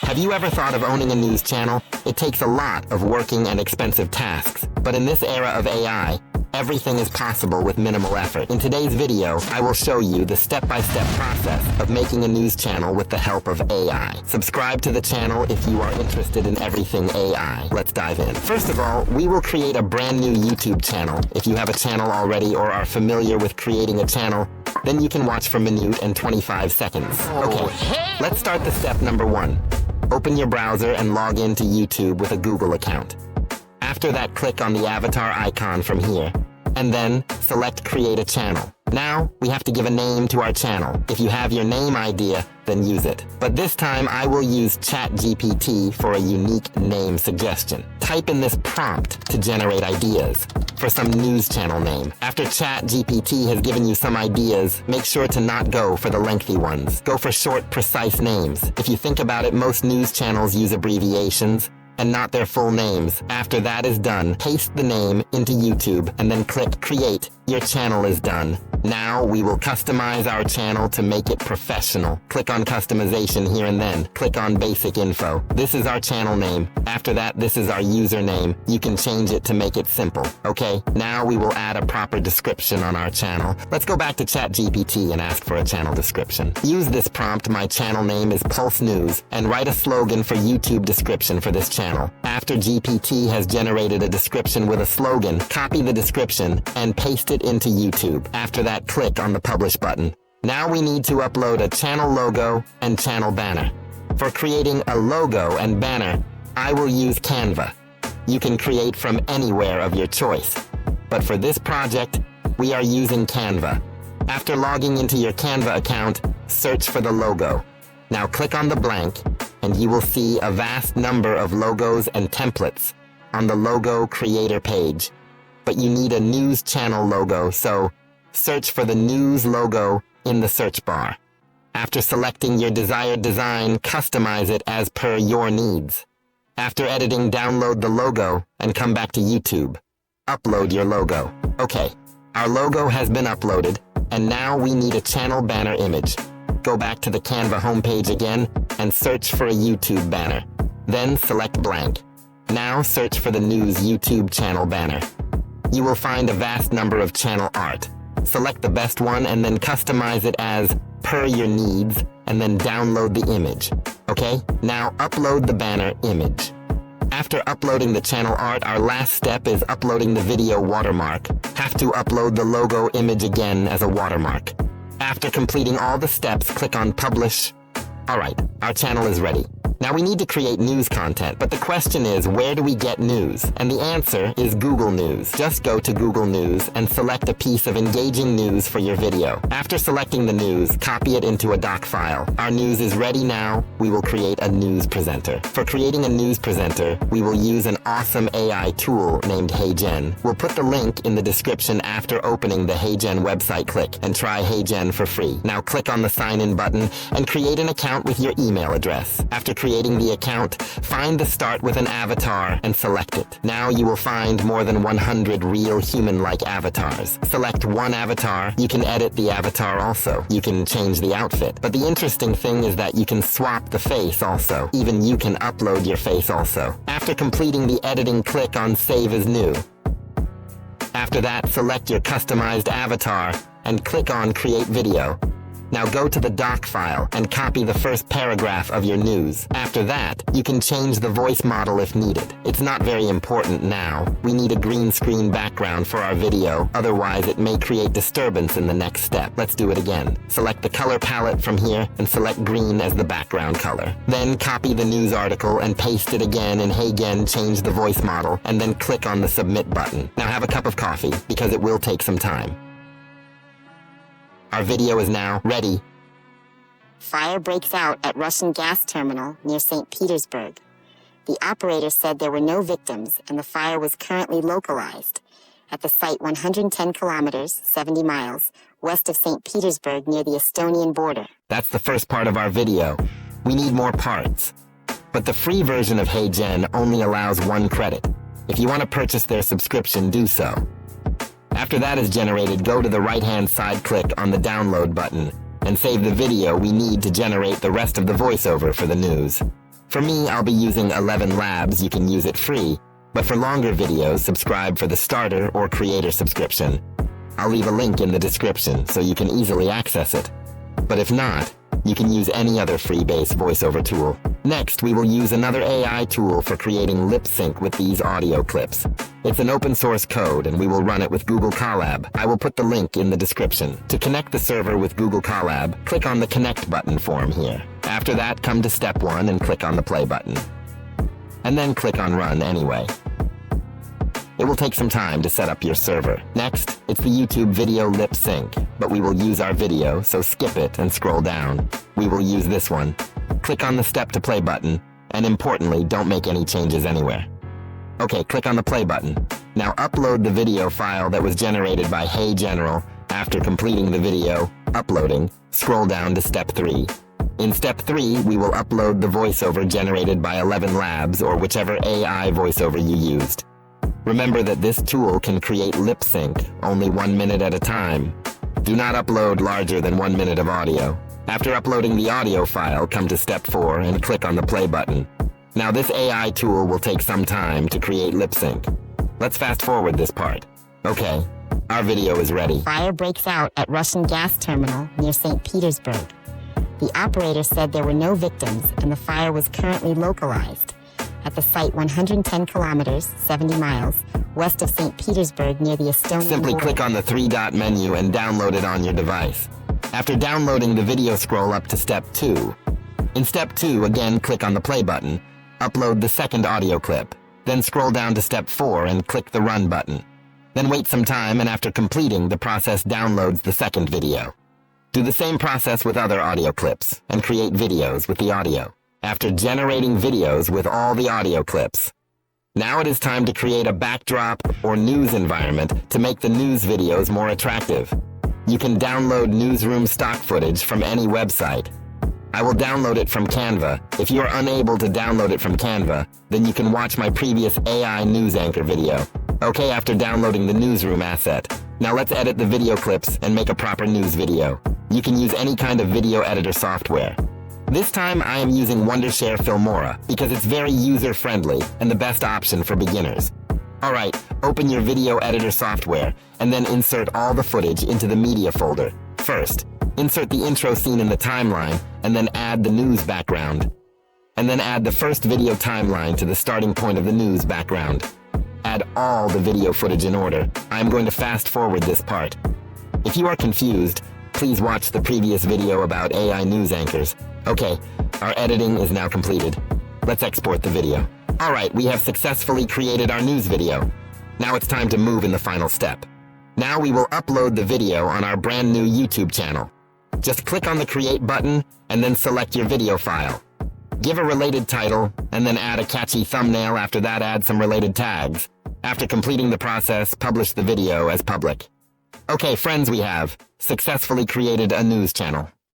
Have you ever thought of owning a news channel? It takes a lot of working and expensive tasks, but in this era of AI, everything is possible with minimal effort. In today's video, I will show you the step-by-step process of making a news channel with the help of AI. Subscribe to the channel if you are interested in everything AI. Let's dive in. First of all, we will create a brand new YouTube channel. If you have a channel already or are familiar with creating a channel, then you can watch for a minute and 25 seconds. Okay, let's start the step number 1. Open your browser and log into YouTube with a Google account. After that, click on the avatar icon from here, and then select Create a Channel. Now, we have to give a name to our channel. If you have your name idea, then use it. But this time, I will use ChatGPT for a unique name suggestion. Type in this prompt to generate ideas for some news channel name. After ChatGPT has given you some ideas, make sure to not go for the lengthy ones. Go for short, precise names. If you think about it, most news channels use abbreviations and not their full names. After that is done, paste the name into YouTube and then click Create. Your channel is done. Now we will customize our channel to make it professional. Click on customization here and then click on basic info. This is our channel name. After that, this is our username. You can change it to make it simple. Okay, now we will add a proper description on our channel. Let's go back to ChatGPT and ask for a channel description. Use this prompt, my channel name is Pulse News, and write a slogan for YouTube description for this channel. After GPT has generated a description with a slogan, copy the description and paste it into YouTube. After that, click on the Publish button. Now we need to upload a channel logo and channel banner. For creating a logo and banner, I will use Canva. You can create from anywhere of your choice. But for this project, we are using Canva. After logging into your Canva account, search for the logo. Now click on the blank, and you will see a vast number of logos and templates on the logo creator page. But you need a news channel logo, so search for the news logo in the search bar. After selecting your desired design, customize it as per your needs. After editing, download the logo and come back to YouTube. Upload your logo. Okay, our logo has been uploaded, and now we need a channel banner image. Go back to the Canva homepage again and search for a YouTube banner. Then select blank. Now search for the news YouTube channel banner. You will find a vast number of channel art. Select the best one and then customize it as per your needs and then download the image. Okay, now upload the banner image. After uploading the channel art, our last step is uploading the video watermark. Have to upload the logo image again as a watermark. After completing all the steps, click on Publish. Alright, our channel is ready. Now we need to create news content, but the question is, where do we get news? And the answer is Google News. Just go to Google News and select a piece of engaging news for your video. After selecting the news, copy it into a doc file. Our news is ready now. We will create a news presenter. For creating a news presenter, we will use an awesome AI tool named HeyGen. We'll put the link in the description after opening the HeyGen website. Click and try HeyGen for free. Now click on the sign in button and create an account with your email address. After creating the account, find the start with an avatar and select it. Now you will find more than 100 real human-like avatars. Select one avatar. You can edit the avatar also. You can change the outfit. But the interesting thing is that you can swap the face also. Even you can upload your face also. After completing the editing, click on Save as New. After that, select your customized avatar and click on Create Video. Now go to the doc file and copy the first paragraph of your news. After that, you can change the voice model if needed. It's not very important now. We need a green screen background for our video, otherwise it may create disturbance in the next step. Let's do it again. Select the color palette from here and select green as the background color. Then copy the news article and paste it again in HeyGen, change the voice model, and then click on the submit button. Now have a cup of coffee, because it will take some time. Our video is now ready. Fire breaks out at Russian gas terminal near St. Petersburg. The operator said there were no victims and the fire was currently localized at the site 110 kilometers, 70 miles, west of St. Petersburg near the Estonian border. That's the first part of our video. We need more parts. But the free version of HeyGen only allows 1 credit. If you want to purchase their subscription, do so. After that is generated, go to the right-hand side, click on the download button, and save the video we need to generate the rest of the voiceover for the news. For me, I'll be using 11 Labs. You can use it free, but for longer videos, subscribe for the starter or creator subscription. I'll leave a link in the description so you can easily access it. But if not, you can use any other free-based voiceover tool. Next, we will use another AI tool for creating lip sync with these audio clips. It's an open source code and we will run it with Google Colab. I will put the link in the description. To connect the server with Google Colab, click on the connect button form here. After that, come to step 1 and click on the play button. And then click on run anyway. It will take some time to set up your server. Next, it's the YouTube video lip sync, but we will use our video, so skip it and scroll down. We will use this one. Click on the step to play button, and importantly, don't make any changes anywhere. Okay, click on the play button. Now upload the video file that was generated by Hey General. After completing the video, uploading, scroll down to step 3. In step 3, we will upload the voiceover generated by 11 Labs or whichever AI voiceover you used. Remember that this tool can create lip sync only 1 minute at a time. Do not upload larger than 1 minute of audio. After uploading the audio file, come to step 4 and click on the play button. Now this AI tool will take some time to create lip sync. Let's fast forward this part. Okay, our video is ready. Fire breaks out at Russian gas terminal near St. Petersburg. The operator said there were no victims and the fire was currently localized at the site 110 kilometers, 70 miles, west of St. Petersburg near the Estonian Simply border. click on the 3-dot menu and download it on your device. After downloading the video, scroll up to step 2. In step 2, again click on the play button, upload the second audio clip, then scroll down to step 4 and click the run button. Then wait some time and after completing, the process downloads the second video. Do the same process with other audio clips and create videos with the audio. After generating videos with all the audio clips, now it is time to create a backdrop or news environment to make the news videos more attractive. You can download newsroom stock footage from any website. I will download it from Canva. If you are unable to download it from Canva, then you can watch my previous AI news anchor video. Okay, after downloading the newsroom asset, now let's edit the video clips and make a proper news video. You can use any kind of video editor software. This time I am using Wondershare Filmora because it's very user-friendly and the best option for beginners. Alright, open your video editor software and then insert all the footage into the media folder. First, insert the intro scene in the timeline and then add the news background. And then add the first video timeline to the starting point of the news background. Add all the video footage in order. I am going to fast forward this part. If you are confused, please watch the previous video about AI news anchors. Okay, our editing is now completed. Let's export the video. Alright, we have successfully created our news video. Now it's time to move in the final step. Now we will upload the video on our brand new YouTube channel. Just click on the create button and then select your video file. Give a related title and then add a catchy thumbnail. After that, add some related tags. After completing the process, publish the video as public. Okay, friends, we have successfully created a news channel.